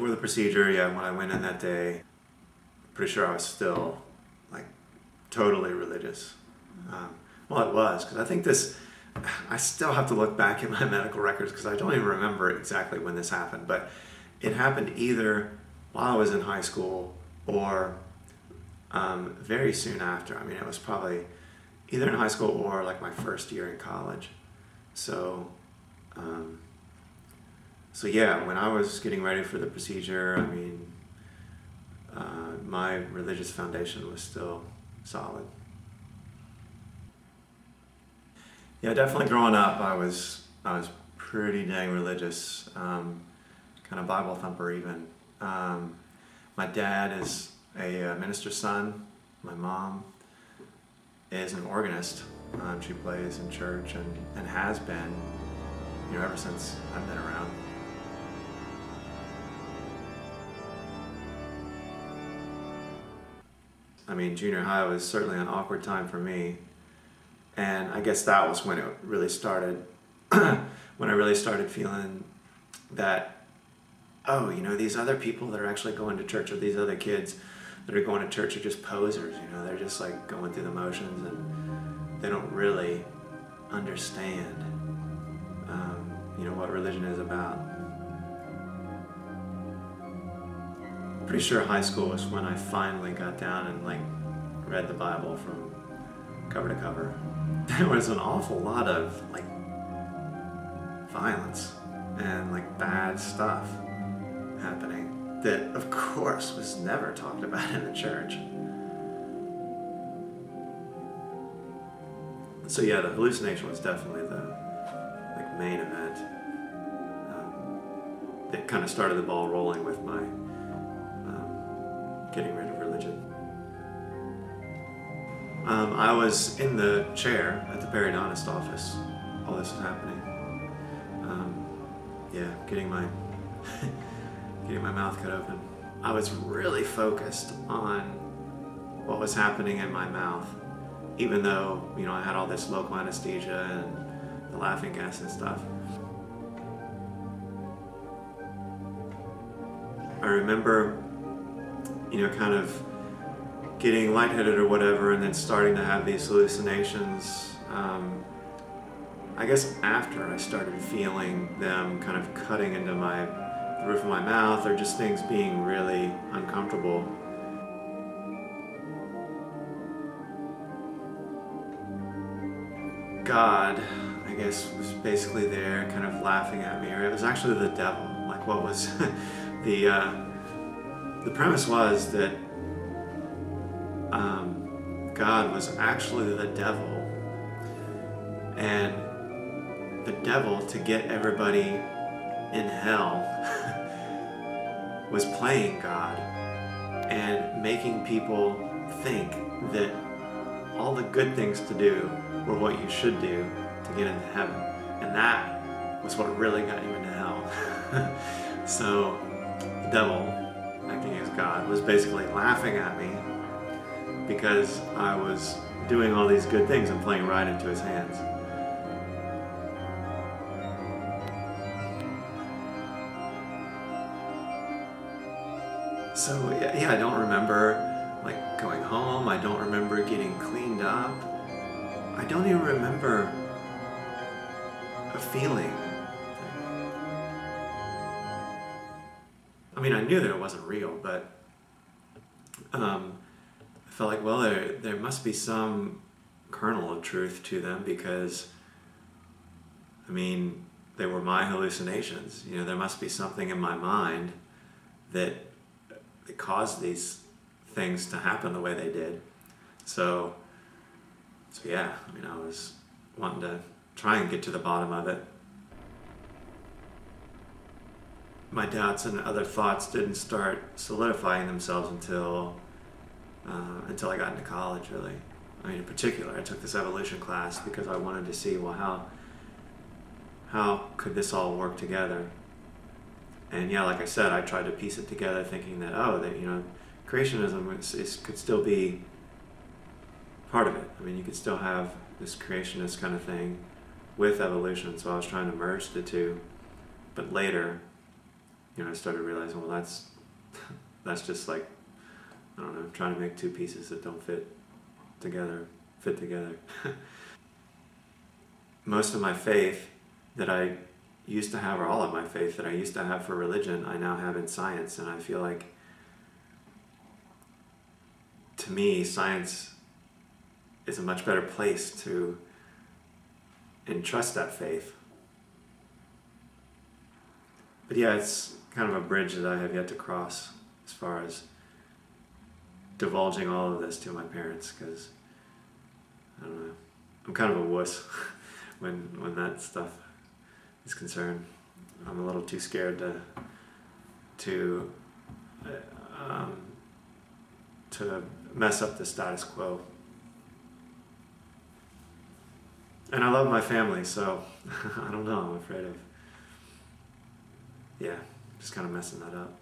before the procedure, yeah, when I went in that day, pretty sure I was still like totally religious. Well, it was, because I think I still have to look back at my medical records because I don't even remember exactly when this happened, but it happened either while I was in high school or very soon after. I mean, it was probably either in high school or like my first year in college. So yeah, when I was getting ready for the procedure, I mean, my religious foundation was still solid. Yeah, definitely growing up, I was pretty dang religious, kind of Bible thumper even. My dad is a minister's son. My mom is an organist. She plays in church and has been, ever since I've been around. I mean, junior high was certainly an awkward time for me. And I guess that was when it really started, when I really started feeling that, oh, these other people that are actually going to church, or these other kids that are going to church, are just posers. They're just like going through the motions, and they don't really understand, what religion is about. Pretty sure high school was when I finally got down and read the Bible from cover to cover. There was an awful lot of violence and bad stuff happening that of course was never talked about in the church. So yeah, the hallucination was definitely the main event that kind of started the ball rolling with my getting rid of religion. I was in the chair at the periodontist office. All this was happening. Yeah, getting my mouth cut open. I was really focused on what was happening in my mouth, even though I had all this local anesthesia and the laughing gas and stuff. I remember, kind of getting lightheaded or whatever, and then starting to have these hallucinations. I guess after I started feeling them kind of cutting into the roof of my mouth, or just things being really uncomfortable. God, I guess, was basically there kind of laughing at me, or it was actually the devil. What was the premise was that God was actually the devil, and the devil, to get everybody in hell, was playing God and making people think that all the good things to do were what you should do to get into heaven, and that was what really got you into hell. So the devil, acting as God, was basically laughing at me because I was doing all these good things and playing right into his hands. So yeah, I don't remember going home. I don't remember getting cleaned up. I don't even remember a feeling. I mean, I knew that it wasn't real, but I felt like, well, there must be some kernel of truth to them, because, I mean, they were my hallucinations. There must be something in my mind that caused these things to happen the way they did. So yeah, I mean, I was wanting to try and get to the bottom of it. My doubts and other thoughts didn't start solidifying themselves until I got into college, really. I mean, in particular, I took this evolution class because I wanted to see, well, how could this all work together? And yeah, like I said, I tried to piece it together, thinking that, creationism could still be part of it. I mean, you could still have this creationist kind of thing with evolution, so I was trying to merge the two. But later, I started realizing, well, that's just like, I don't know, trying to make two pieces that don't fit together. Most of my faith that I used to have, or all of my faith that I used to have for religion, I now have in science. And I feel like, to me, science is a much better place to entrust that faith. But yeah, it's kind of a bridge that I have yet to cross as far as divulging all of this to my parents, because I don't know, I'm kind of a wuss when that stuff is concerned. I'm a little too scared to mess up the status quo. And I love my family, so I don't know, I'm afraid of, just kind of messing that up.